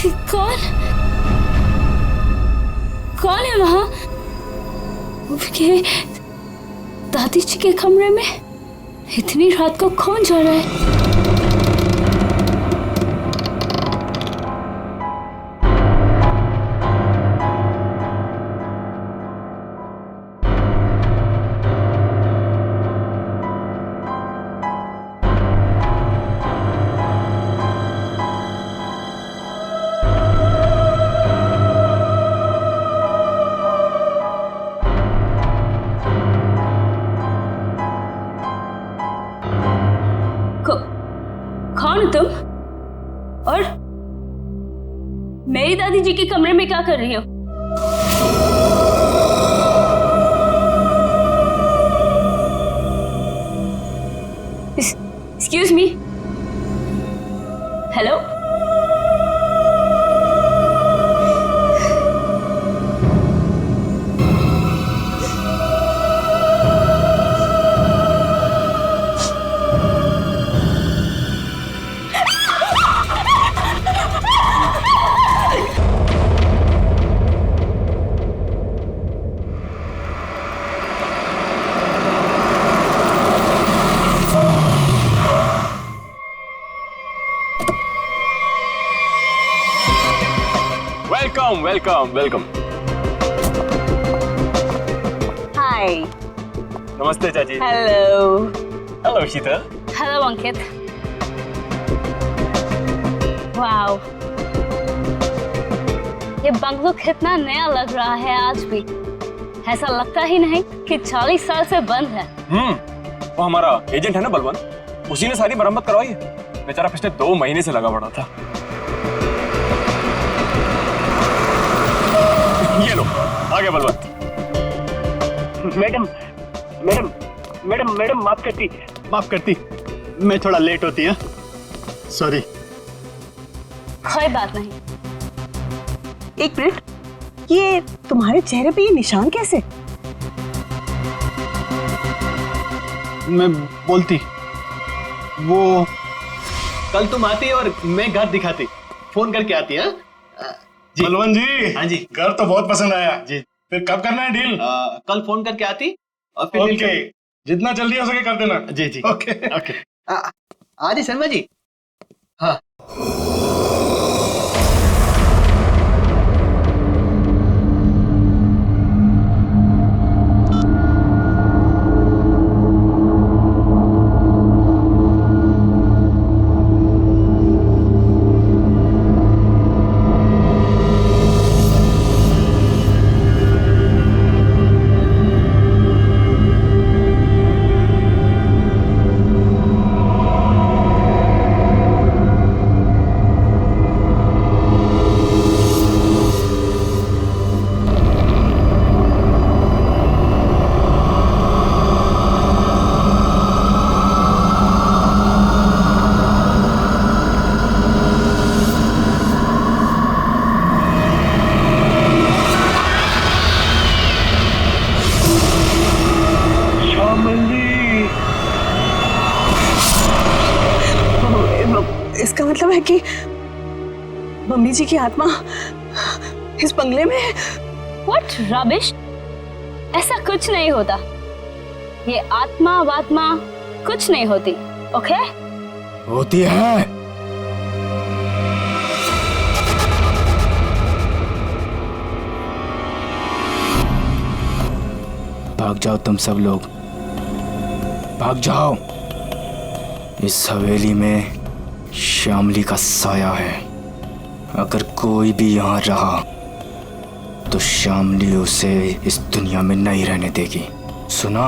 कौन कौन है वहां? के दादी जी के कमरे में इतनी रात को कौन जा रहा है? कौन हो तुम? और मेरी दादी जी के कमरे में क्या कर रही हो? Excuse me, hello? Welcome welcome. Hi. नमस्ते चाची। Hello. Hello Sheetal. Hello Ankit. Wow, ये बंगलो कितना नया लग रहा है आज भी। ऐसा लगता ही नहीं कि 40 साल से बंद है। वो हमारा एजेंट है ना बलवन, उसी ने सारी मरम्मत करवाई है। बेचारा पिछले 2 महीने से लगा पड़ा था। ये लो आगे बलवन। मैडम मैडम मैडम मैडम माफ करती, मैं थोड़ा लेट होती है, सॉरी। कोई बात नहीं। एक मिनट, ये तुम्हारे चेहरे पे ये निशान कैसे? मैं बोलती, वो कल तुम आती और मैं घर दिखाती, फोन करके आती है। बलवन जी। हाँ जी। घर तो बहुत पसंद आया जी। फिर कब करना है डील? कल फोन करके आती और फिर ओके, जितना जल्दी हो सके कर देना। जी जी। Okay okay. आदि शर्मा जी। हाँ। इसका मतलब है कि मम्मी जी की आत्मा इस बंगले में है। What rubbish? ऐसा कुछ नहीं होता। ये आत्मा वात्मा कुछ नहीं होती, ओके? होती है। भाग जाओ तुम सब लोग, भाग जाओ। इस हवेली में श्यामली का साया है। अगर कोई भी यहाँ रहा तो श्यामली उसे इस दुनिया में नहीं रहने देगी, सुना?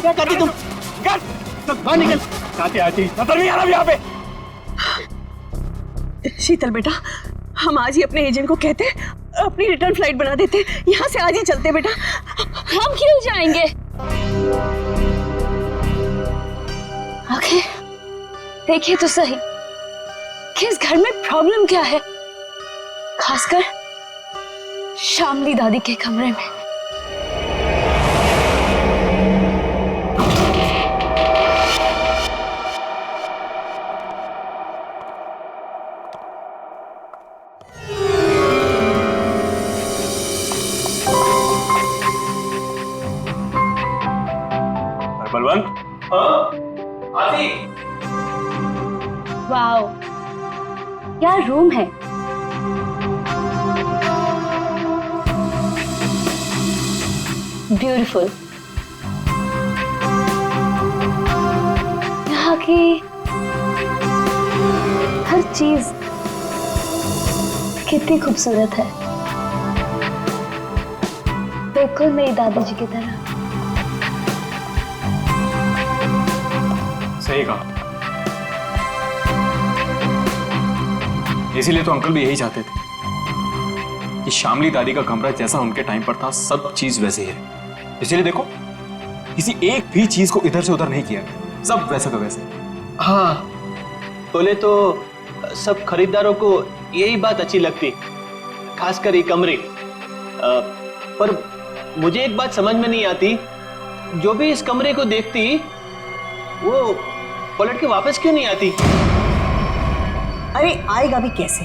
क्या करती तुम? बाहर निकल। आती नजर नहीं आ रहा यहाँ पे। शीतल बेटा, हम आज ही अपने एजेंट को कहते अपनी रिटर्न फ्लाइट बना देते, यहाँ से आज ही चलते बेटा। हम क्यों जाएंगे? ओके, देखिए तो सही, कि इस घर में प्रॉब्लम क्या है, खासकर शामली दादी के कमरे में। बलवंत, आती। वाओ, क्या रूम है। ब्यूटीफुल। यहाँ की हर चीज कितनी खूबसूरत है, बिल्कुल मेरी दादी जी की तरह। सही कहा। इसीलिए तो अंकल भी यही चाहते थे कि शामली दादी का कमरा जैसा उनके टाइम पर था सब चीज वैसे ही है। इसीलिए देखो किसी एक भी चीज को इधर से उधर नहीं किया गया, सब वैसा का वैसे। हाँ, बोले तो सब खरीदारों को यही बात अच्छी लगती, खासकर ये कमरे। पर मुझे एक बात समझ में नहीं आती, जो भी इस कमरे को देखती वो पलट के वापस क्यों नहीं आती? अरे आएगा भी कैसे?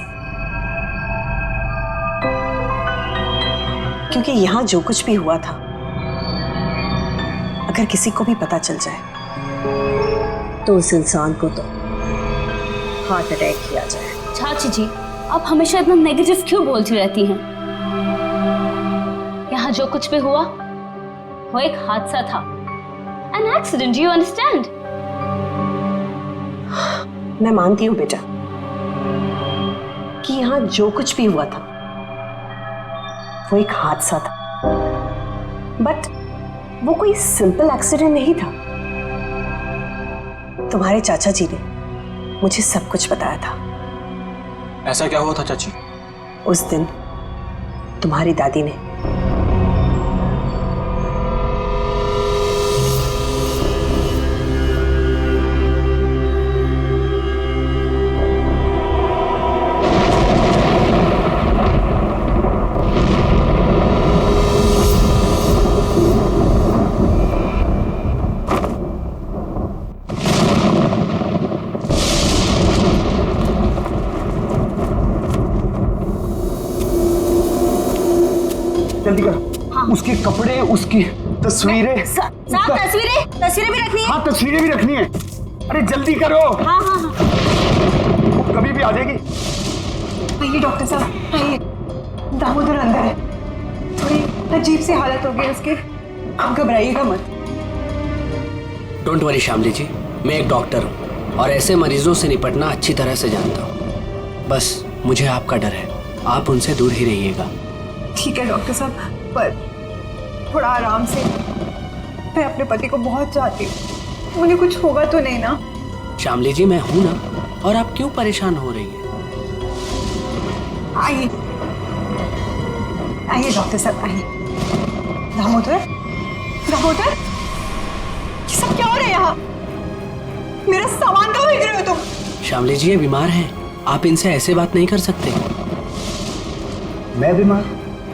क्योंकि यहां जो कुछ भी हुआ था, अगर किसी को भी पता चल जाए तो उस इंसान को तो हार्ट अटैक किया जाए। चाची जी, आप हमेशा इतना नेगेटिव क्यों बोलती रहती हैं? यहाँ जो कुछ भी हुआ वो एक हादसा था, एन एक्सीडेंट, यू अंडरस्टैंड? मैं मानती हूँ बेटा कि यहाँ जो कुछ भी हुआ था वो एक हादसा था, बट वो कोई सिंपल एक्सीडेंट नहीं था। तुम्हारे चाचा जी ने मुझे सब कुछ बताया था। ऐसा क्या हुआ था चाची? उस दिन तुम्हारी दादी ने जल्दी करो। हाँ। उसके कपड़े, उसकी तस्वीरें। साहब तस्वीरें भी रखनी है। हाँ, तस्वीरें भी रखनी है। अरे जल्दी करो। हाँ हाँ हाँ। वो कभी भी आ जाएगी। आइए डॉक्टर साहब, आइए। दामोदर अंदर है, थोड़ी अजीब सी हालत हो गई उसकी, घबराइएगा मत। डोंट वरी शामली जी, मैं एक डॉक्टर हूँ और ऐसे मरीजों से निपटना अच्छी तरह से जानता हूँ। बस मुझे आपका डर है, आप उनसे दूर ही रहिएगा। ठीक है डॉक्टर साहब, पर थोड़ा आराम से। मैं अपने पति को बहुत चाहती हूँ, मुझे कुछ होगा तो नहीं ना? शामली जी, मैं हूं ना, और आप क्यों परेशान हो रही हैं? आइए आइए डॉक्टर साहब, आइए। दामोदर, दामोदर, ये सब क्या हो रहा है यहाँ? मेरा सामान कहाँ भेज रहे हो तुम? शामली जी, ये बीमार हैं, आप इनसे ऐसे बात नहीं कर सकते। मैं बीमार?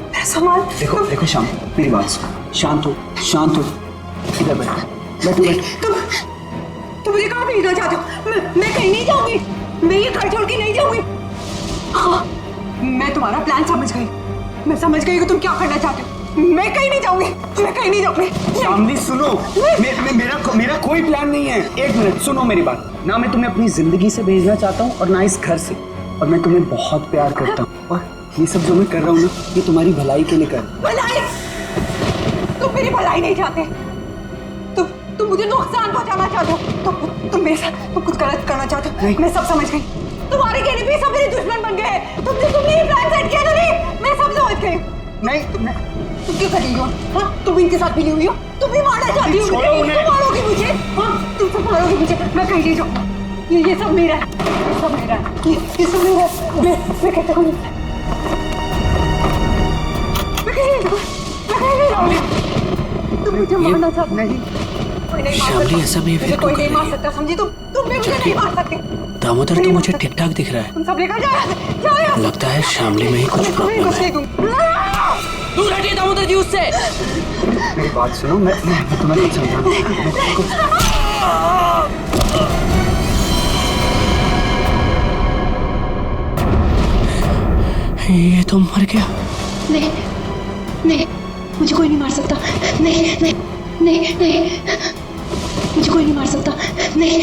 मेरा सामान? देखो देखो श्याम, मेरी बात सुनो। शांत हो, शांत हो। इधर बैठो, बैठो। तुम मुझे कहाँ भेजना चाहते हो? मैं कहीं नहीं जाऊंगी, मैं ये घर छोड़ के नहीं जाऊंगी। हाँ, मैं तुम्हारा प्लान समझ गई, मैं समझ गई कि तुम क्या करना चाहते हो। मैं कहीं नहीं जाऊंगी, मैं कहीं नहीं जाऊंगी। शामली सुनो, मेरा कोई प्लान नहीं है। एक मिनट सुनो मेरी बात। ना मैं तुम्हें अपनी जिंदगी से भेजना चाहता हूँ और ना इस घर से, और मैं तुम्हें बहुत प्यार करता हूँ, और ये सब जो मैं कर रहा हूँ ना, ये तुम्हारी भलाई के लिए कर रहा हूँ। भलाई? तुम मेरी भलाई नहीं चाहते, तुम मुझे नुकसान पहुंचाना चाहते हो, तुम मेरे साथ तुम कुछ गलत करना चाहते हो। मैं सब समझ गई, तुम्हारे कहने पे सब मेरे दुश्मन बन गए। तुमने ये प्लान सेट किया था। नहीं, मैं सब समझ गई। नहीं, तुम क्यों कर रही हो? हाँ, तुम इनके साथ मिली हुई हो, तुम भी मारना चाहती हो मुझे, तुम मारोगी मुझे। हाँ, तुम सब मारोगी मुझे, मैं कहीं नहीं जाऊँ। ये सब मेरा है, ये सब मेरा है, ये सब मेरा है। मैं कहता हूँ, मैं कहीं नहीं जाऊँगी। तुम मुझे मारना चाहते हो। नहीं, कोई नहीं मार श्यामली सकता। ऐसा बिहेवियर मुझे कोई क्यों नहीं कर मार रही है? सकता, समझी? तुम भी मुझे नहीं मार सकते। दामोदर तो मुझे ठीक ठाक दिख रहा है। तुम सब लेकर जाओ यहाँ से, जाओ यहाँ से। लगता है श्यामली में ही कुछ मैं तुम्हें प्रॉब्लम कुछ है। नहीं दूंगी। दूर हटिए दामोदर जी उससे। मेरी बात सुनो, मैं तुम्हें कुछ समझाऊंगा। ये तो मर गया। नहीं नहीं, मुझे कोई नहीं मार सकता। नहीं नहीं नहीं नहीं, मुझे कोई नहीं मार सकता। नहीं।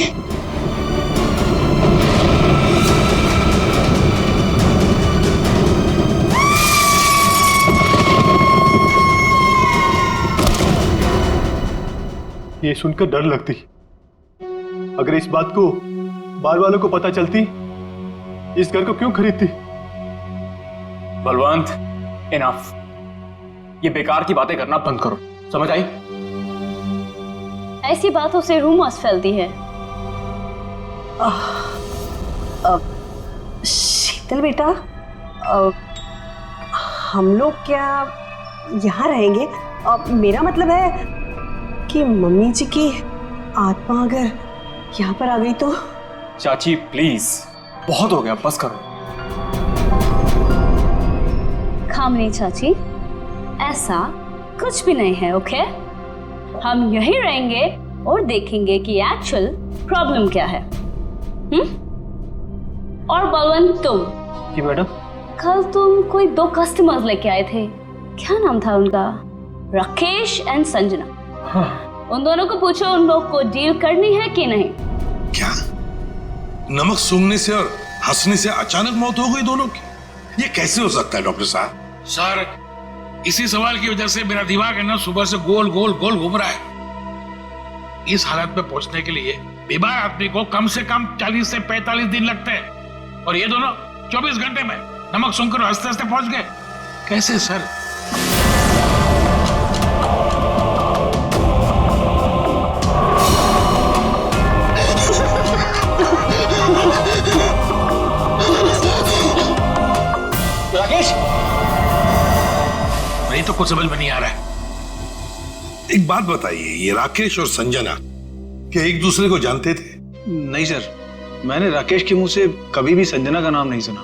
ये सुनकर डर लगती। अगर इस बात को बार वालों को पता चलती, इस घर को क्यों खरीदती? बलवंत, इनफ। ये बेकार की बातें करना बंद करो, समझ आई? ऐसी बातों से रूमर्स फैलती है। शीतल बेटा, हम लोग क्या यहाँ रहेंगे? मेरा मतलब है कि मम्मी जी की आत्मा अगर यहाँ पर आ गई तो? चाची प्लीज, बहुत हो गया, बस करो। खामनी चाची, ऐसा कुछ भी नहीं है, ओके? हम यहीं रहेंगे और देखेंगे कि एक्चुअल प्रॉब्लम क्या है। और बलवंत, तुम जी मैडम। कल तुम कोई 2 कस्टमर्स लेके आए थे, क्या नाम था उनका? राकेश एंड संजना। हाँ। उन दोनों को पूछो उन लोग को डील करनी है कि नहीं। क्या नमक सूंघने से और हंसने से अचानक मौत हो गई दोनों की? ये कैसे हो सकता है डॉक्टर साहब? सर, इसी सवाल की वजह से मेरा दिमाग है ना सुबह से गोल गोल गोल घूम रहा है। इस हालत में पहुंचने के लिए बीमार आदमी को कम से कम 40 से 45 दिन लगते हैं, और ये दोनों 24 घंटे में नमक सूंघकर हंसते हंसते पहुंच गए। कैसे सर? राकेश, नहीं तो कुछ समझ में नहीं आ रहा है। एक बात बताइए, ये राकेश और संजना क्या एक दूसरे को जानते थे? नहीं सर, मैंने राकेश के मुंह से कभी भी संजना का नाम नहीं सुना।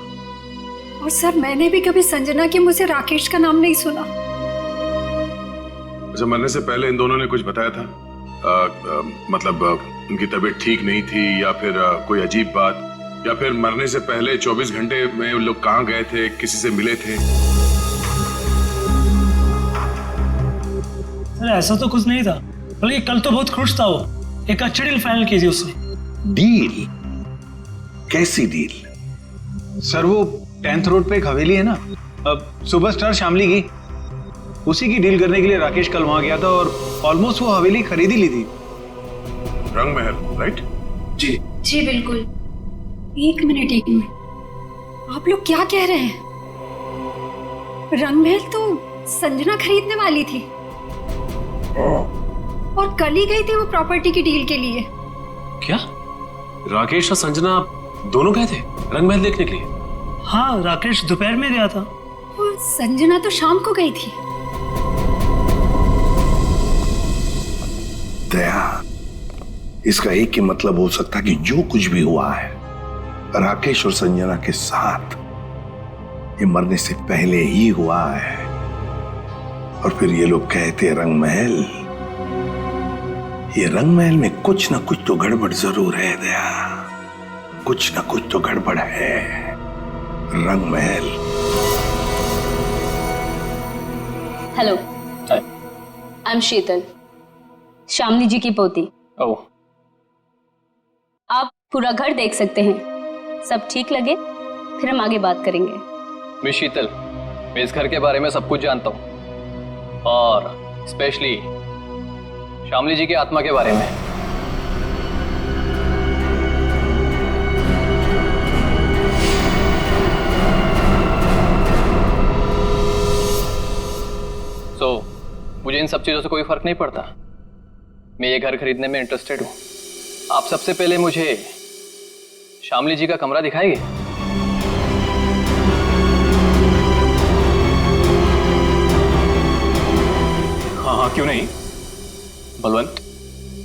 और सर, मैंने भी कभी संजना के मुंह से राकेश का नाम नहीं सुना। अच्छा, मरने से पहले इन दोनों ने कुछ बताया था? मतलब उनकी तबीयत ठीक नहीं थी, या फिर कोई अजीब बात, या फिर मरने से पहले 24 घंटे में वो लोग कहाँ गए थे, किसी से मिले थे? सर ऐसा तो कुछ नहीं था, बल्कि कल तो बहुत खुश था वो। एक अच्छी डील फाइनल की थी उसने। डील? कैसी डील? सर, वो 10th रोड पे एक हवेली है ना, अब सुपरस्टार शामली की, उसी की डील करने के लिए राकेश कल वहां गया था और ऑलमोस्ट वो हवेली खरीद ही ली थी। रंग महल, राइट? जी बिल्कुल। एक मिनट, आप लोग क्या कह रहे हैं? रंगमहल तो संजना खरीदने वाली थी और कल ही गई थी वो प्रॉपर्टी की डील के लिए। क्या राकेश और संजना दोनों गए थे रंगमहल देखने के लिए? हाँ, राकेश दोपहर में गया था और संजना तो शाम को गई थी। दया, इसका एक ही मतलब हो सकता कि जो कुछ भी हुआ है राकेश और संजना के साथ, ये मरने से पहले ही हुआ है। और फिर ये लोग कहते रंगमहल, ये रंगमहल में कुछ ना कुछ तो गड़बड़ जरूर है दया, कुछ ना कुछ तो गड़बड़ है। रंगमहल। हेलो, आई एम शीतल, शामली जी की पोती। ओह, आप पूरा घर देख सकते हैं, सब ठीक लगे फिर हम आगे बात करेंगे। मिस शीतल, मैं इस घर के बारे में सब कुछ जानता हूँ, और स्पेशली शामली जी की आत्मा के बारे में। मुझे इन सब चीजों से कोई फर्क नहीं पड़ता। मैं ये घर खरीदने में इंटरेस्टेड हूँ। आप सबसे पहले मुझे शामली जी का कमरा दिखाएंगे? हाँ हाँ, क्यों नहीं। बलवंत,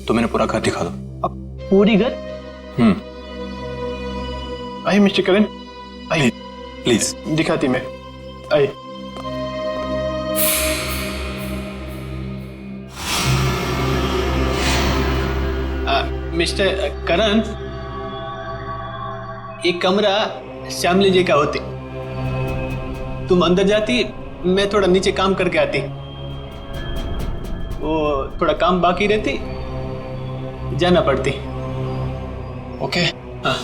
तो मैंने पूरा घर दिखा दो। अब पूरी घर? आइए मिस्टर करण, आइए प्लीज। दिखाती मैं, आइए। मिस्टर करण, एक कमरा श्यामली जी का होती। तुम अंदर जाती, मैं थोड़ा नीचे काम करके आती। वो थोड़ा काम बाकी रहती, जाना पड़ती। ओके? हाँ।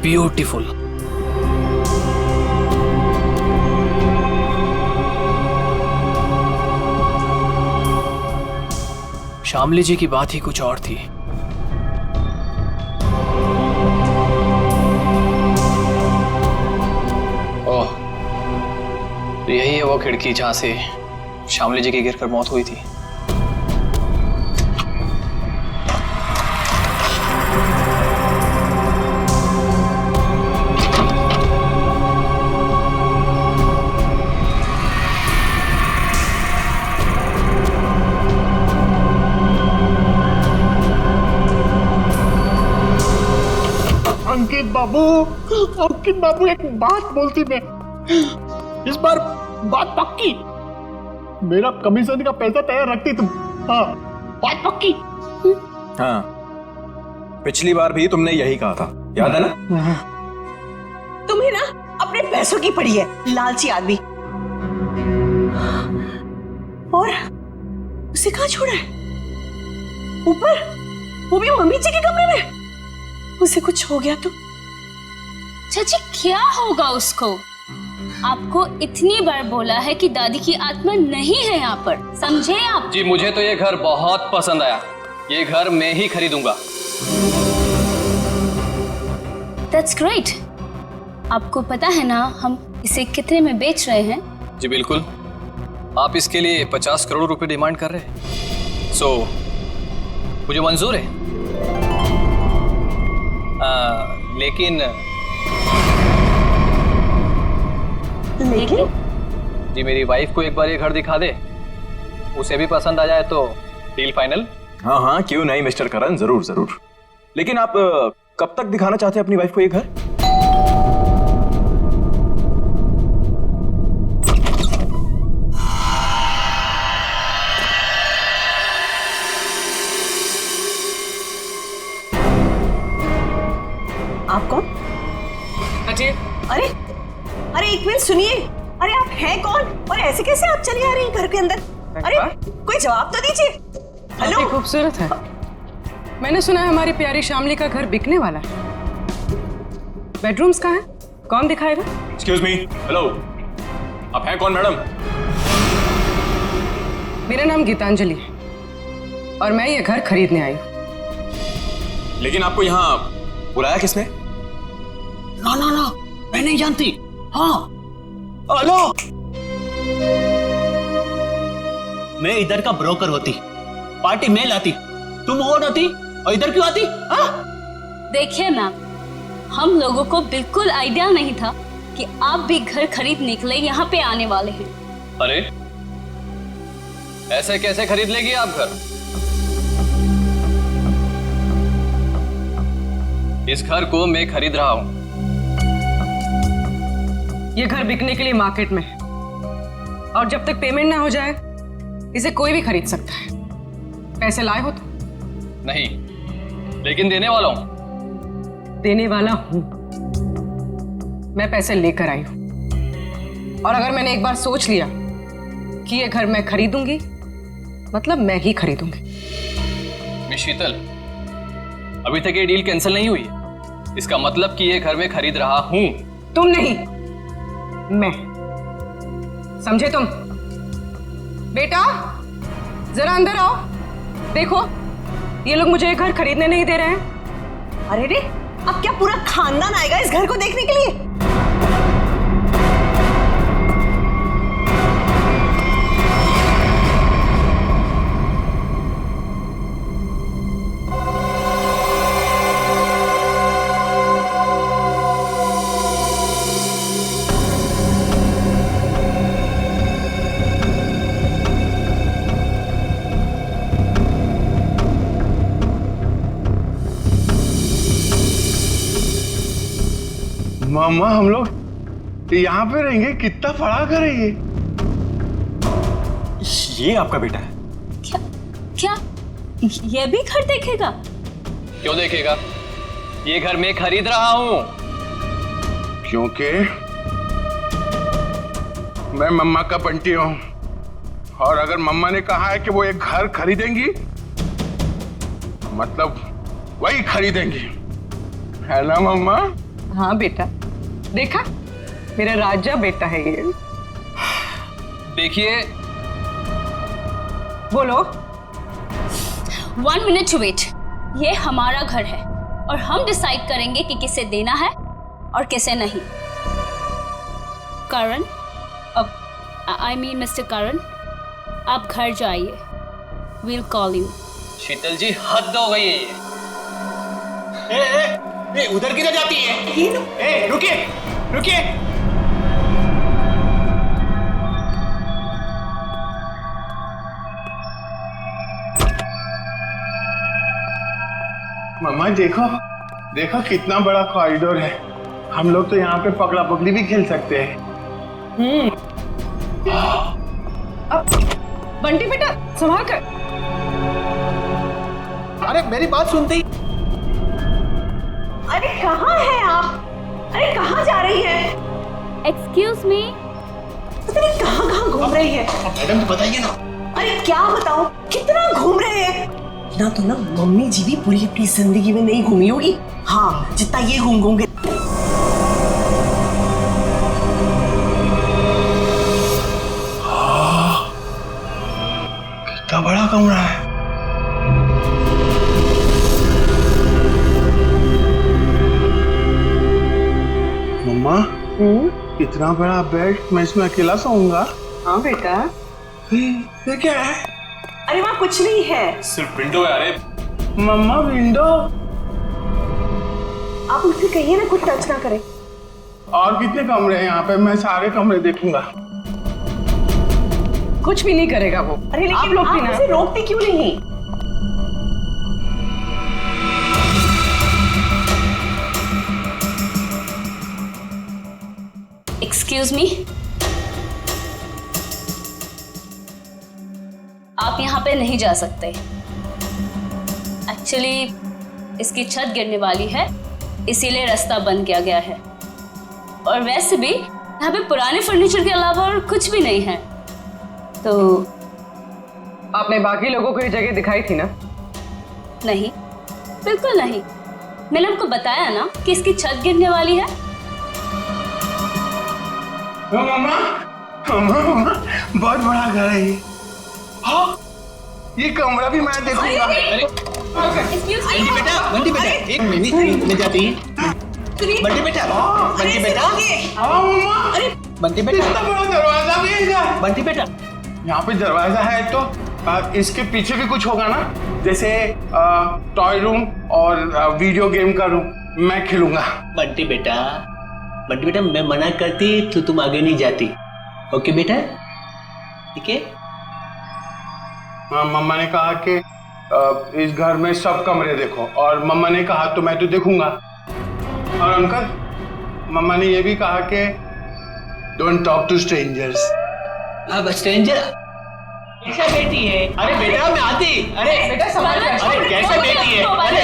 ब्यूटीफुल। शामली जी की बात ही कुछ और थी। ओह, तो यही है वो खिड़की जहां से शामली जी की गिरकर मौत हुई थी। अंकित बाबू एक बात बोलती मैं, इस बार बात पक्की। मेरा कमीशन का पैसा तैयार रखती तुम। हाँ, बात पक्की। हाँ, पिछली बार भी तुमने यही कहा था, याद है ना? तुम्हें ना अपने पैसों की पड़ी है, लालची आदमी। और उसे कहाँ छोड़ा है? ऊपर, वो भी मम्मी जी के कमरे में। उसे कुछ हो गया तो? चाची क्या होगा उसको? आपको इतनी बार बोला है कि दादी की आत्मा नहीं है यहाँ पर, समझे आप? जी मुझे तो ये घर बहुत पसंद आया। ये घर मैं ही खरीदूंगा। That's great। आपको पता है ना हम इसे कितने में बेच रहे हैं? जी बिल्कुल। आप इसके लिए 50 करोड़ रुपए डिमांड कर रहे हैं। सो मुझे मंजूर है। लेकिन जी मेरी वाइफ को एक बार ये घर दिखा दे, उसे भी पसंद आ जाए तो डील फाइनल। हाँ हाँ, क्यों नहीं मिस्टर करण, जरूर जरूर। लेकिन आप कब तक दिखाना चाहते हैं अपनी वाइफ को ये घर? आप कौन? अजय। अरे अरे एक मिनट सुनिए। अरे आप हैं कौन और ऐसे कैसे आप चली आ रही हैं घर के अंदर? अरे कोई जवाब तो दीजिए। हेलो। काफी खूबसूरत है। मैंने सुना है हमारी प्यारी शामली का घर बिकने वाला है। बेडरूम्स कहाँ है? कौन दिखाएगा? एक्सक्यूज मी, हेलो, आप हैं कौन मैडम? मेरा नाम गीतांजलि है और मैं ये घर खरीदने आई हूँ। लेकिन आपको यहाँ बुलाया किसने? ना ना ना, मैं नहीं जानती। हाँ, हेलो, मैं इधर का ब्रोकर होती, पार्टी में लाती, तुम और होती और इधर क्यों आती? देखिए मैम, हम लोगों को बिल्कुल आइडिया नहीं था कि आप भी घर खरीदने के लिए यहाँ पे आने वाले हैं। अरे ऐसे कैसे खरीद लेगी आप घर? इस घर को मैं खरीद रहा हूं। ये घर बिकने के लिए मार्केट में है और जब तक पेमेंट ना हो जाए इसे कोई भी खरीद सकता है। पैसे लाए हो तो? नहीं, लेकिन देने वाला हूं। देने वाला हूं। मैं पैसे लेकर आई हूं और अगर मैंने एक बार सोच लिया कि ये घर मैं खरीदूंगी, मतलब मैं ही खरीदूंगी। मिस शीतल, अभी तक ये डील कैंसिल नहीं हुई। इसका मतलब कि ये घर मैं खरीद रहा हूं। तुम नहीं, मैं। समझे तुम? बेटा जरा अंदर आओ। देखो ये लोग मुझे ये घर खरीदने नहीं दे रहे हैं। अरे रे, अब क्या पूरा खानदान आएगा इस घर को देखने के लिए? मामा हम लोग यहाँ पे रहेंगे? कितना बड़ा घर है ये आपका बेटा है? क्या ये भी घर देखेगा? क्यों देखेगा? ये घर मैं खरीद रहा हूं। क्योंकि मैं मम्मा का बंटी हूं, और अगर मम्मा ने कहा है कि वो एक घर खरीदेंगी मतलब वही खरीदेंगी, है ना मम्मा? हाँ बेटा, देखा मेरा राजा बेटा है ये। देखिए, बोलो। 1 मिनट वेट। ये हमारा घर है और हम डिसाइड करेंगे कि किसे देना है और किसे नहीं। करण, अब आई मीन मिस्टर करण, आप घर जाइए। Will call you. Sheetal ji, हद हो गई है ये। उधर किधर जाती है? रुकिए रुकिए। मम्मा देखो देखो कितना बड़ा कॉरिडोर है। हम लोग तो यहाँ पे पकड़ा पकड़ी भी खेल सकते हैं। बंटी बेटा संभाल कर। अरे मेरी बात सुनती। अरे कहाँ हैं आप? अरे कहाँ जा रही है? Excuse me. पता नहीं कहाँ घूम रही है। मैडम तो बताइए ना। अरे क्या बताऊं, कितना घूम रहे हैं ना। तो ना मम्मी जी भी पूरी अपनी जिंदगी में नहीं घूमी होगी, हाँ, जितना ये घूमोगे। कितना बड़ा कमरा है। मम्मा, इतना बड़ा बेड, मैं इसमें अकेला सोऊंगा? हाँ बेटा। ये क्या है? अरे वहाँ कुछ नहीं है, सिर्फ विंडो है। अरे मम्मा, विंडो? आप उससे कहिए ना कुछ टच ना करे। और कितने कमरे हैं यहाँ पे? मैं सारे कमरे देखूंगा। कुछ भी नहीं करेगा वो। अरे लेकिन आप लोग भी आप ना उसे रोकते क्यों नहीं? एक्सक्यूज मी, आप यहाँ पे नहीं जा सकते। एक्चुअली इसकी छत गिरने वाली है, इसीलिए रास्ता बंद किया गया है। और वैसे भी यहाँ पे पुराने फर्नीचर के अलावा और कुछ भी नहीं है। तो आपने बाकी लोगों को ये जगह दिखाई थी ना? नहीं, बिल्कुल नहीं। मैंने आपको बताया ना कि इसकी छत गिरने वाली है। मम्मा, मम्मा, बहुत बड़ा घर है ये। हाँ, ये कमरा भी मैं देखूंगा। बंटी बेटा एक मिनट में जाती है। बंटी बेटा, बंटी बेटा। हाँ मम्मा। अरे बंटी बेटा, इतना बड़ा दरवाजा भी है इधर। बंटी बेटा, यहाँ पे दरवाजा है तो इसके पीछे भी कुछ होगा ना, जैसे टॉय रूम और वीडियो गेम का रूम। मैं खेलूंगा। बंटी बेटा, बंटी बेटा, मैं मना करती तो तुम आगे नहीं जाती। ओके बेटा, ठीक है? हाँ, मम्मा ने कहा कि इस घर में सब कमरे देखो, और मम्मा ने कहा तो मैं तो देखूंगा। और अंकल, मम्मा ने ये भी कहा कि डोंट टॉक टू स्ट्रेंजर्स। अब स्ट्रेंजर कैसा बेटी है? अरे बेटा मैं आती। अरे बेटा संभाल कर। अरे कैसा बेटी है? अरे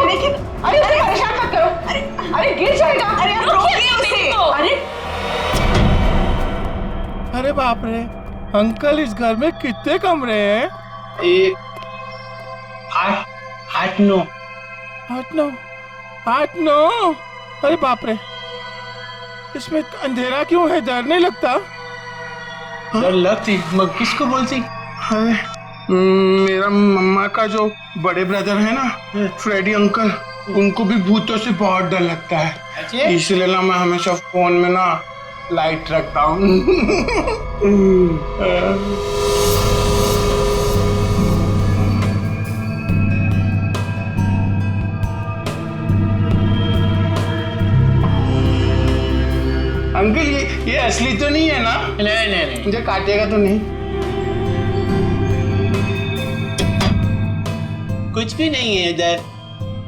लेकिन अरे उसे परेशान मत करो। अरे गिर जाएगा। अरे आप रोकिए उसे। अरे अरे बाप रे अंकल, इस घर में कितने कमरे हैं? 8 9। अरे बाप रे, इसमें अंधेरा क्यों है? डर नहीं लगता? डर लगती, मैं किसको बोलती? अरे मेरा मम्मा का जो बड़े ब्रदर है ना, फ्रेडी अंकल, उनको भी भूतों से बहुत डर लगता है। इसलिए ना मैं हमेशा फोन में ना लाइट रखता हूँ। अंकल ये असली तो नहीं है ना? नहीं, मुझे काटेगा तो नहीं? कुछ भी नहीं है इधर।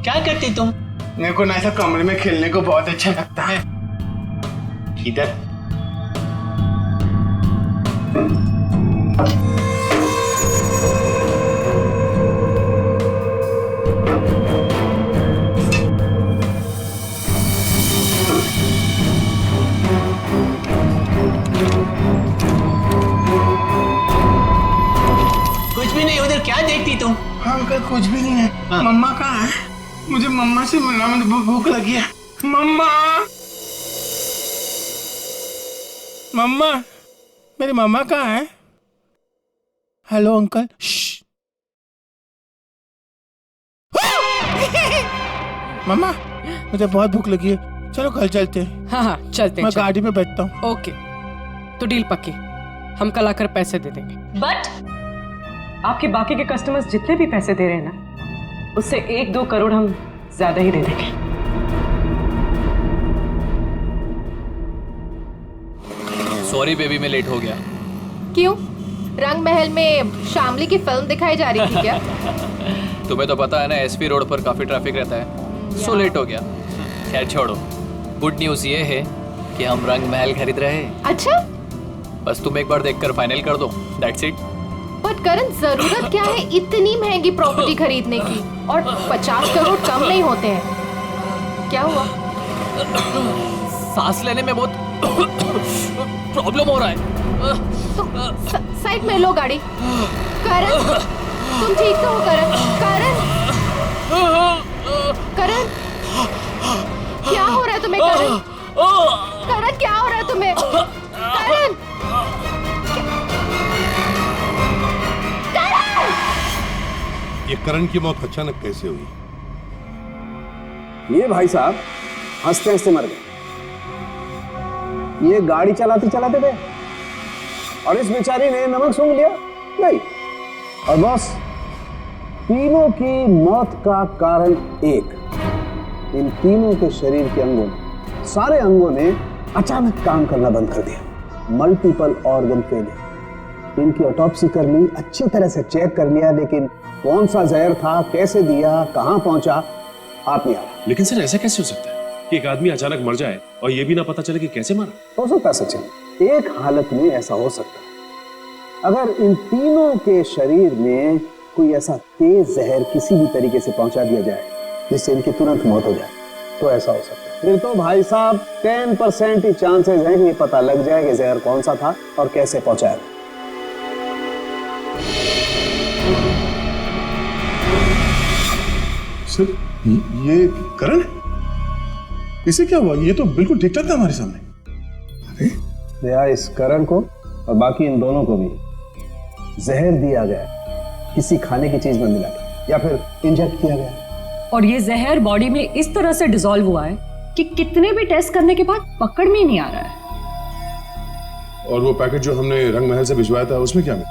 क्या करते तुम? मेरे को ना ऐसा कमरे में खेलने को बहुत अच्छा लगता है। इधर कुछ भी नहीं। उधर क्या देखती तुम? हाँ अंकल, कुछ भी नहीं है। हाँ। मम्मा कहाँ है? मुझे मम्मा से मिलना, मुझे भूख लगी है। मम्मा, मम्मा, मेरी मम्मा कहाँ है? Hello uncle. मम्मा, मुझे बहुत भूख लगी है, चलो घर चलते हैं। हाँ चलते हैं। मैं गाड़ी में बैठता हूँ। ओके, तो डील पक्की, हम कल आकर पैसे दे देंगे। बट आपके बाकी के कस्टमर्स जितने भी पैसे दे रहे हैं ना, उससे 1-2 करोड़ हम ज्यादा ही दे देंगे। सॉरी बेबी, मैं लेट हो गया। क्यों? रंग महल में शामली की फिल्म दिखाई जा रही थी क्या? तुम्हें तो पता है ना, एसपी रोड पर काफी ट्रैफिक रहता है, सो लेट हो गया। खैर छोड़ो, गुड न्यूज ये है कि हम रंग महल खरीद रहे हैं। अच्छा, बस तुम एक बार देखकर फाइनल कर दो, दैट्स इट। बट करण, जरूरत क्या है इतनी महंगी प्रॉपर्टी खरीदने की? और 50 करोड़ कम नहीं होते हैं। क्या हुआ? सांस लेने में बहुत प्रॉब्लम हो रहा है। तो साइड में लो गाड़ी। करण, तुम ठीक तो हो? करण, करण, क्या हो रहा है तुम्हें? करण, क्या हो रहा है तुम्हें? करण, ये करण की मौत अचानक कैसे हुई? ये भाई साहब हंसते हंसते मर गए। ये गाड़ी चलाते चलाते गए और इस बेचारी ने नमक सूंघ लिया, नहीं। और बॉस, तीनों की मौत का कारण एक, इन तीनों के शरीर के अंगों ने, सारे अंगों ने अचानक काम करना बंद कर दिया। Multiple organ failure. इनकी ऑटोप्सी कर ली, अच्छी तरह से चेक कर लिया, लेकिन कौन सा जहर था, कैसे दिया, कहां पहुंचा, हाथ नहीं आ रहा। लेकिन सर, ऐसा कैसे हो सकता है कि एक आदमी अचानक मर जाए और ये भी ना पता चले कि कैसे मरा? हो सकता है सचिन, एक हालत में ऐसा हो सकता है, अगर इन तीनों के शरीर में कोई ऐसा तेज जहर किसी भी तरीके से पहुंचा दिया जाए जिससे इनकी तुरंत मौत हो जाए, तो ऐसा हो सकता है। फिर तो भाई साहब 10% ही चांसेस हैं कि ये पता लग जाए कि जहर कौन सा था और कैसे पहुंचाया। सर, ये करण, इसे क्या हुआ? ये तो बिल्कुल ठीक ठाक था हमारे सामने। अरे इस करण को और बाकी इन दोनों को भी जहर दिया गया, किसी खाने की चीज में मिला के या फिर इंजेक्ट किया गया। और ये जहर बॉडी में इस तरह से डिसॉल्व हुआ है कि कितने भी टेस्ट करने के बाद पकड़ में ही नहीं आ रहा है। और वो पैकेट जो हमने रंग महल से भिजवाया था, उसमें क्या मिला?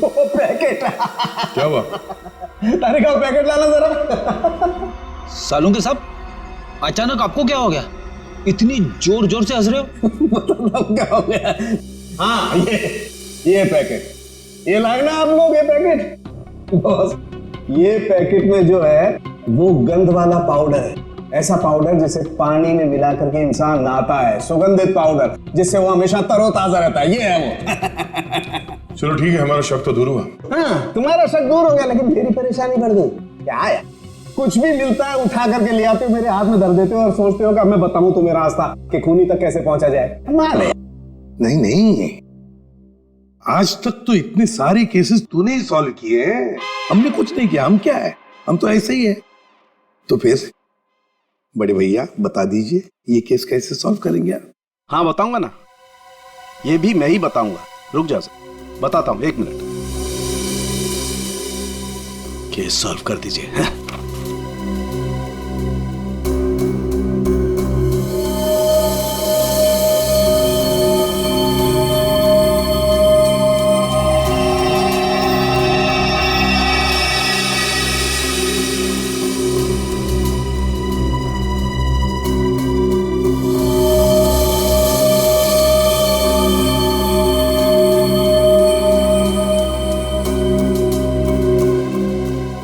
वो पैकेट क्या हुआ? तारे का पैकेट लाना जरा। सालों के सब, अचानक आपको क्या हो गया? इतनी जोर जोर से हंस रहे हो? मतलब क्या हो गया? हाँ, ये पैकेट, ये लाना आप लोग, ये पैकेट। बॉस, ये पैकेट में जो है वो गंध वाला पाउडर है, ऐसा पाउडर जिसे पानी में मिला करके इंसान नहाता है, सुगंधित पाउडर जिससे वो हमेशा तरोताजा रहता है, ये है वो। चलो ठीक है, हमारा शक तो दूर हुआ। हाँ, तुम्हारा शक दूर हो गया, लेकिन मेरी परेशानी बढ़ गई। क्या है, कुछ भी मिलता है उठा करके ले आते हो, मेरे हाथ में धर देते हो और सोचते हो कि अब मैं बताऊं तुम्हें रास्ता कि खूनी तक कैसे पहुंचा जाए। नहीं नहीं, आज तक तो इतने सारे केसेस तूने ही सॉल्व किए हैं, हमने कुछ नहीं किया। हम क्या है, हम तो ऐसे ही है। तो फिर बड़े भैया बता दीजिए, ये केस कैसे सॉल्व करेंगे आप? हाँ बताऊंगा ना, ये भी मैं ही बताऊंगा। रुक जा सर, बताता हूँ, 1 मिनट। केस सॉल्व कर दीजिए। हैं?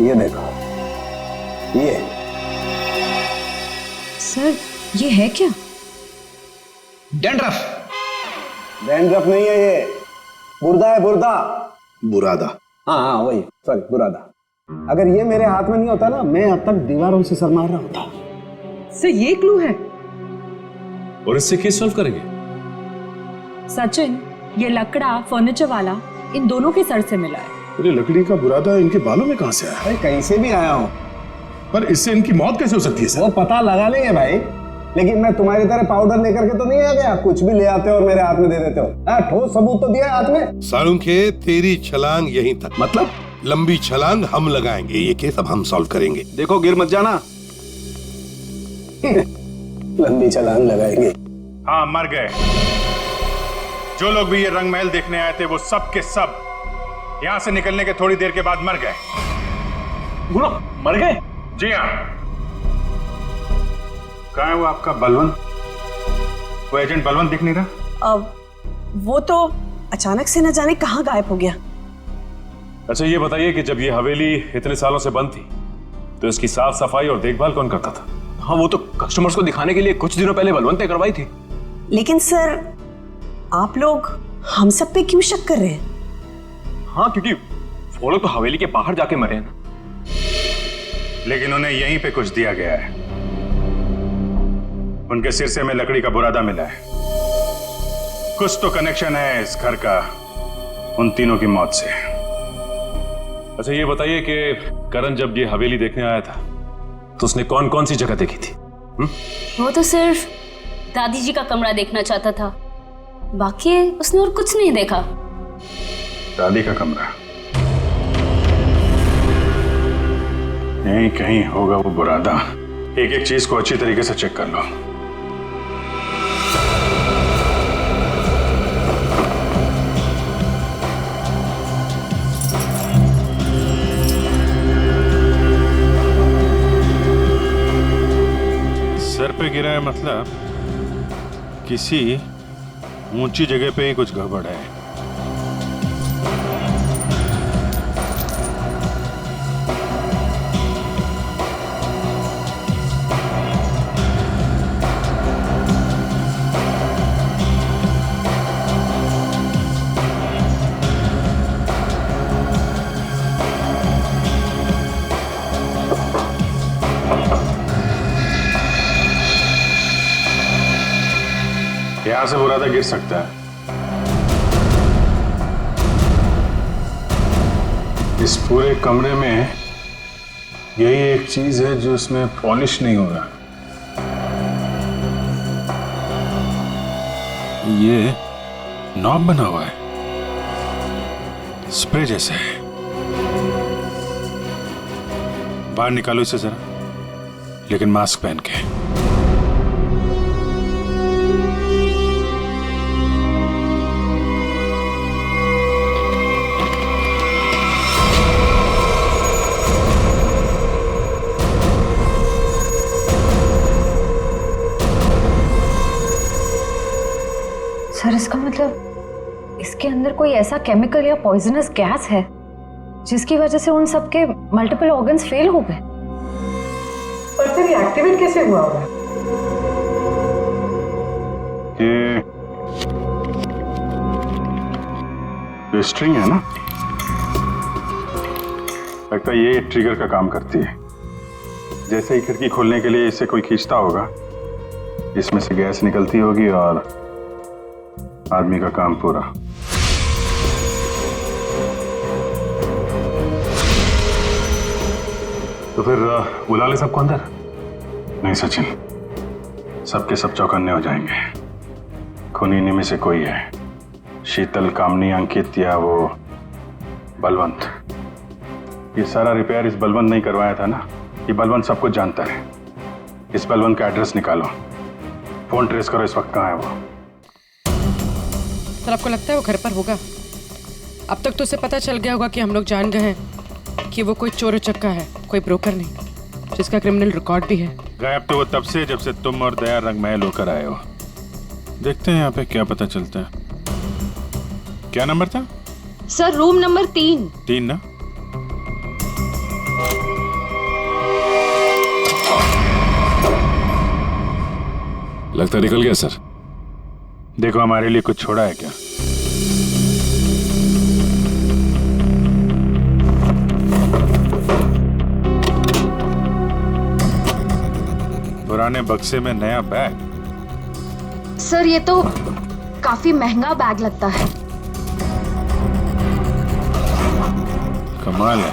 ये देखो, ये सर ये है क्या? डैंड्रफ। डैंड्रफ नहीं है ये, बुर्दा है, बुर्दा। बुरादा। हाँ हाँ वही, सॉरी, बुरादा। अगर ये मेरे हाथ में नहीं होता ना, मैं अब तक दीवारों से सर मार रहा होता। सर ये क्लू है। और इससे केस सॉल्व करेंगे? सचिन, ये लकड़ा फर्नीचर वाला इन दोनों के सर से मिला है। अरे लकड़ी का बुरादा इनके बालों में कहां से आया? अरे कहीं से भी आया हूँ। पर इससे इनकी मौत कैसे हो सकती है सर? वो पता लगा लेंगे भाई, लेकिन मैं तुम्हारी तरह पाउडर लेकर के तो नहीं आ गया, कुछ भी ले आते हो और मेरे हाथ में दे देते हो। ठोस सबूत तो दिया हाथ में। सालुंखे, तेरी छलांग यहीं तक। मतलब लंबी छलांग हम लगाएंगे, ये केस अब हम सॉल्व करेंगे। देखो गिर मत जाना। लंबी छलांग लगाएंगे। हाँ, मर गए। जो लोग भी ये रंग महल देखने आए थे वो सब के सब यहां से निकलने के थोड़ी देर के बाद मर गए। गुरु मर गए? जी हाँ। कहाँ है वो आपका बलवंत? वो एजेंट बलवंत दिख नहीं रहा। अब वो तो अचानक से न जाने कहाँ गायब हो गया। अच्छा ये बताइए कि जब ये हवेली इतने सालों से बंद थी तो इसकी साफ सफाई और देखभाल कौन करता था? हाँ, वो तो कस्टमर्स को दिखाने के लिए कुछ दिनों पहले बलवंत ने करवाई थी। लेकिन सर आप लोग हम सब पे क्यों शक कर रहे हैं? हाँ, क्योंकि वो लोग तो हवेली के बाहर जाके मरे हैं ना। लेकिन उन्हें यहीं पे कुछ दिया गया है। उनके सिरसे में लकड़ी का बुरादा मिला है। कुछ तो कनेक्शन है इस घर का उन तीनों की मौत से। अच्छा ये बताइए कि करण जब ये हवेली देखने आया था तो उसने कौन कौन सी जगह देखी थी? वो तो सिर्फ दादी जी का कमरा देखना चाहता था, बाकी उसने और कुछ नहीं देखा। दादी का कमरा यहीं कहीं होगा वो बुरादा। एक एक चीज को अच्छी तरीके से चेक कर लो। सर पे गिरा है मतलब किसी ऊंची जगह पे ही कुछ गड़बड़ है। यहां से बुरादा गिर सकता है। इस पूरे कमरे में यही एक चीज है जो इसमें पॉलिश नहीं हो रहा। ये नॉब बना हुआ है, स्प्रे जैसा है। बाहर निकालो इसे जरा, लेकिन मास्क पहन के। सर इसका मतलब इसके अंदर कोई ऐसा केमिकल या पॉइजनस गैस है जिसकी वजह से उन सबके मल्टीपल ऑर्गन्स फेल हो गए। पर फिर ये एक्टिवेट कैसे हुआ होगा? ये स्ट्रिंग है ना, लगता है ये ट्रिगर का काम करती है। जैसे ही खिड़की खोलने के लिए इसे कोई खींचता होगा, इसमें से गैस निकलती होगी और आदमी का काम पूरा। तो फिर बुला ले सबको अंदर। नहीं सचिन, सबके सब चौकन्ने हो जाएंगे। खूनी इन्हीं में से कोई है, शीतल, कामनी, अंकित या वो बलवंत, ये सारा रिपेयर इस बलवंत नहीं करवाया था ना? ये बलवंत सब कुछ जानता है। इस बलवंत का एड्रेस निकालो, फोन ट्रेस करो, इस वक्त कहाँ है वो। सर आपको लगता है वो घर पर होगा? अब तक तो उसे पता चल गया होगा कि हम लोग जान गए हैं कि वो कोई चोर उचक्का है, कोई ब्रोकर नहीं, जिसका क्रिमिनल रिकॉर्ड भी है। गायब तो वो तब से जब से तुम और दया रंग महल होकर आए हो। देखते हैं यहाँ पे क्या पता चलता है। क्या नंबर था? Sir room number 3। 3 ना? लगता निकल गया सर। देखो हमारे लिए कुछ छोड़ा है क्या? पुराने बक्से में नया बैग? सर ये तो काफी महंगा बैग लगता है। कमाल है,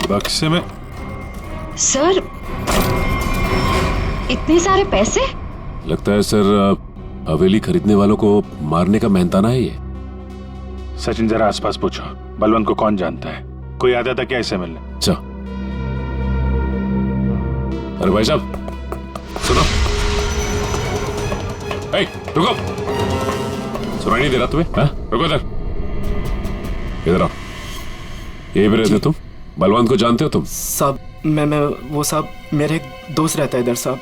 बक्से में। सर इतने सारे पैसे? लगता है सर हवेली खरीदने वालों को मारने का मेहनताना है ये। सचिन जरा आसपास पूछो, बलवंत को कौन जानता है? कोई आता था क्या इसे मिलने? अच्छा। अरे भाई साहब सुनो, रुको, सुनाई नहीं दे रहा तुम्हें? हाँ? रुको इधर आओ। यही पे रहते तुम? बलवंत को जानते हो तुम? साहब मैं वो साहब मेरे एक दोस्त रहता है इधर साहब।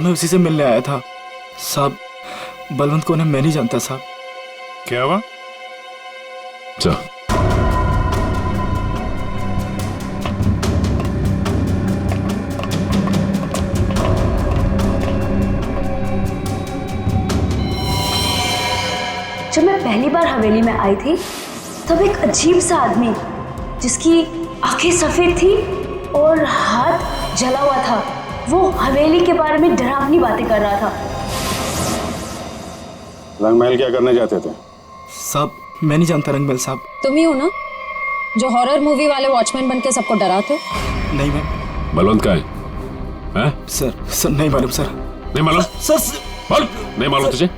मैं उसी से मिलने आया था साहब। बलवंत को मैं नहीं जानता साहब। क्या हुआ? अच्छा। जब मैं पहली बार हवेली में आई थी तब एक अजीब सा आदमी जिसकी आंखें सफेद थी और हाथ जला हुआ था, वो हवेली के बारे में डरावनी बातें कर रहा था। रंगमहल क्या करने जाते थे? साहब मैं नहीं जानता रंगमहल साहब। तुम ही हो ना जो हॉरर मूवी वाले वॉचमैन बन के सबको डराते हो? नहीं मैं। बलवंत का है? सर नहीं मालूम सर। नहीं मालूम? सर बोल। नहीं मालूम तुझे?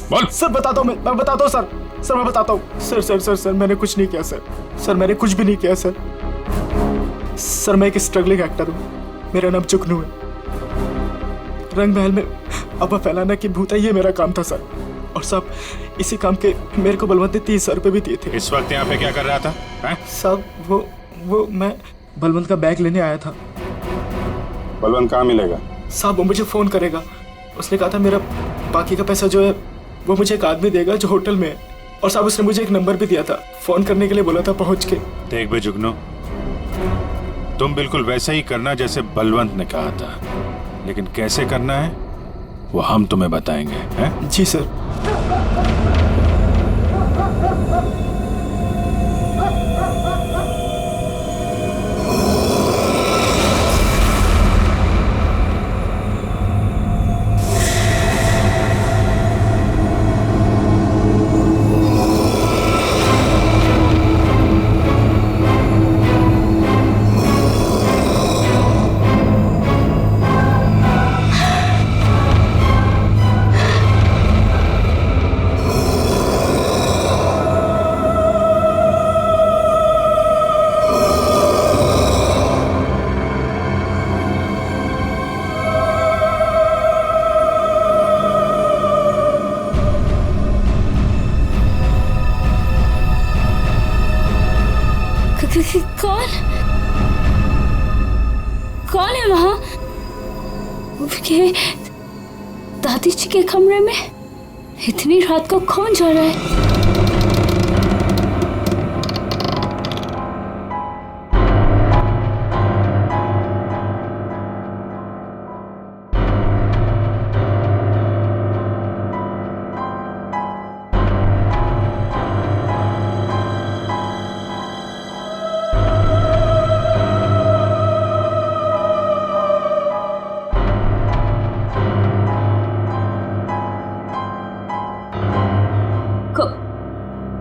बोल। सर बताता हूँ, मैं बताता हूँ सर मैं बताता हूँ। सर मैंने कुछ नहीं किया सर मैंने कुछ भी नहीं किया सर मैं एक स्ट्रगलिंग एक्टर हूँ, मेरा नाम जुगनू है। रंगमहल में अफवाह फैलाना कि भूत है, ये मेरा काम था सर। और साहब इसी काम के मेरे को बलवंत ने 300 रुपये भी दिए थे। इस वक्त यहाँ पे क्या कर रहा था? साहब वो मैं बलवंत का बैग लेने आया था। बलवंत कहाँ मिलेगा? साहब वो मुझे फोन करेगा, उसने कहा था मेरा बाकी का पैसा जो है वो मुझे एक आदमी देगा जो होटल में है। और साहब उसने मुझे एक नंबर भी दिया था, फोन करने के लिए बोला था, पहुंच के। देख बे जुगनू, तुम बिल्कुल वैसा ही करना जैसे बलवंत ने कहा था, लेकिन कैसे करना है वो हम तुम्हें बताएंगे। हैं? जी सर। कौन है वहां? दादी जी के कमरे में इतनी रात को कौन जा रहा है?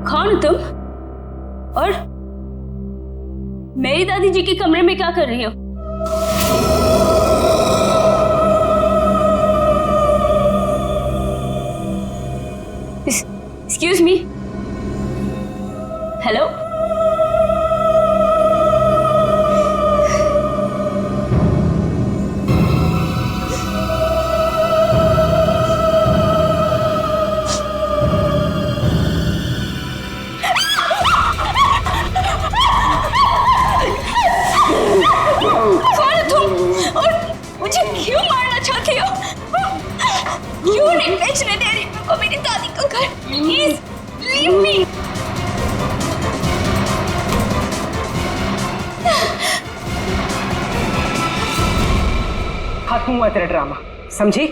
कौन हो तुम? और मेरी दादी जी के कमरे में क्या कर रही हो? हेलो। कौन तुम और मुझे क्यों मारना चाहती हो? क्यों नहीं बेचने दे रही मेरे को मेरी दादी का घर? Please leave me. खत्म हुआ तेरा ड्रामा, समझी?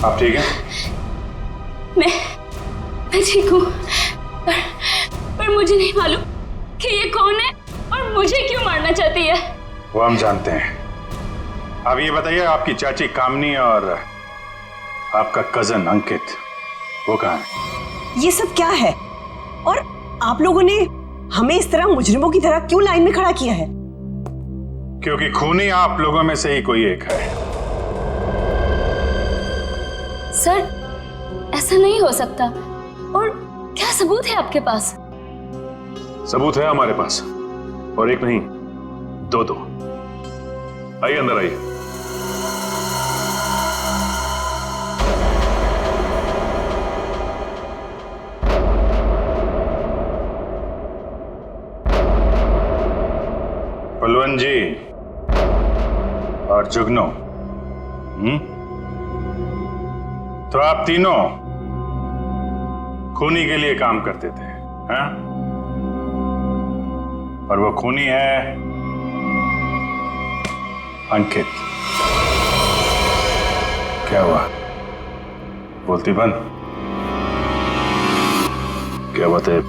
आप ठीक हैं? मैं ठीक हूँ, पर मुझे नहीं मालूम कि ये कौन है और मुझे क्यों मारना चाहती है। वो हम जानते हैं। अब ये बताइए, आपकी चाची कामनी और आपका कजन अंकित वो कहाँ है? ये सब क्या है? और आप लोगों ने हमें इस तरह मुजरिमों की तरह क्यों लाइन में खड़ा किया है? क्योंकि खूनी आप लोगों में से ही कोई एक है। सर, ऐसा नहीं हो सकता। और क्या सबूत है आपके पास? सबूत है हमारे पास, और एक नहीं, दो। आइए अंदर आइए। बलवंत जी और जुगनू, तो आप तीनों खूनी के लिए काम करते थे, हैं? और वो खूनी है अंकित। क्या हुआ? बोलती बंद। क्या बात है,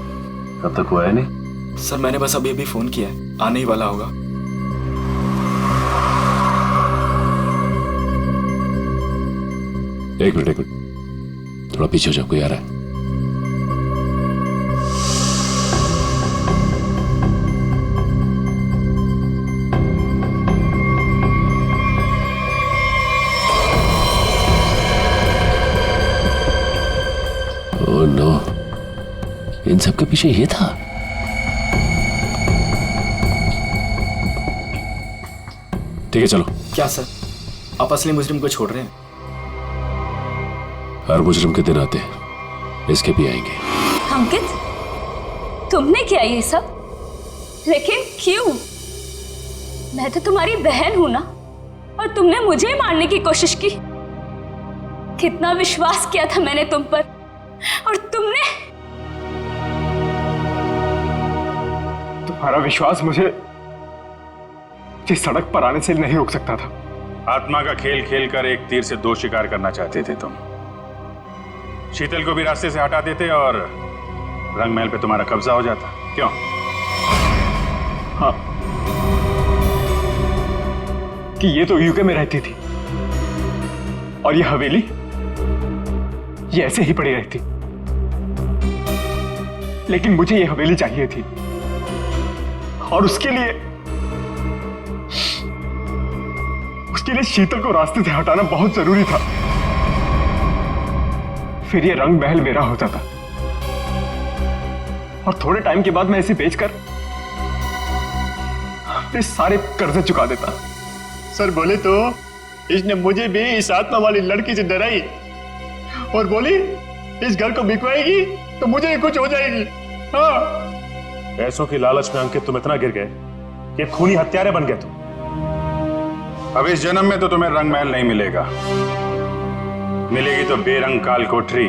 कब तक हुआ है नहीं? सर मैंने बस अभी फोन किया है, आने ही वाला होगा। एक मिनट, थोड़ा पीछे हो जाओ, कोई आ रहा है। ओह नो, इन सब के पीछे ये था। ठीक है चलो। क्या सर, आप असली मुजरिम को छोड़ रहे हैं? हर मुजरिम के दिन आते हैं, इसके भी आएंगे। अंकित, तुमने किया ये सब? लेकिन क्यों? मैं तो तुम्हारी बहन हूं ना, और तुमने मुझे ही मारने की कोशिश की। कितना विश्वास किया था मैंने तुम पर, और तुमने। तुम्हारा विश्वास मुझे इस सड़क पर आने से नहीं रोक सकता था। आत्मा का खेल खेलकर एक तीर से दो शिकार करना चाहते थे तुम। शीतल को भी रास्ते से हटा देते और रंग महल पे तुम्हारा कब्जा हो जाता। क्यों? हाँ, कि ये तो यूके में रहती थी और ये हवेली ये ऐसे ही पड़ी रहती। लेकिन मुझे ये हवेली चाहिए थी, और उसके लिए शीतल को रास्ते से हटाना बहुत जरूरी था। फिर ये रंग महल मेरा होता था, और थोड़े टाइम के बाद मैं इसे बेचकर अपने सारे कर्जे चुका देता। सर बोले तो इसने मुझे भी इस आत्मा वाली लड़की से डराई और बोली इस घर को बिकवाएगी तो मुझे ही कुछ हो जाएगी। हाँ, पैसों की लालच में अंकित तुम इतना गिर गए कि खूनी हत्यारे बन गए तुम। अब इस जन्म में तो तुम्हें रंग महल नहीं मिलेगा, मिलेगी तो बेरंग काल कोठरी।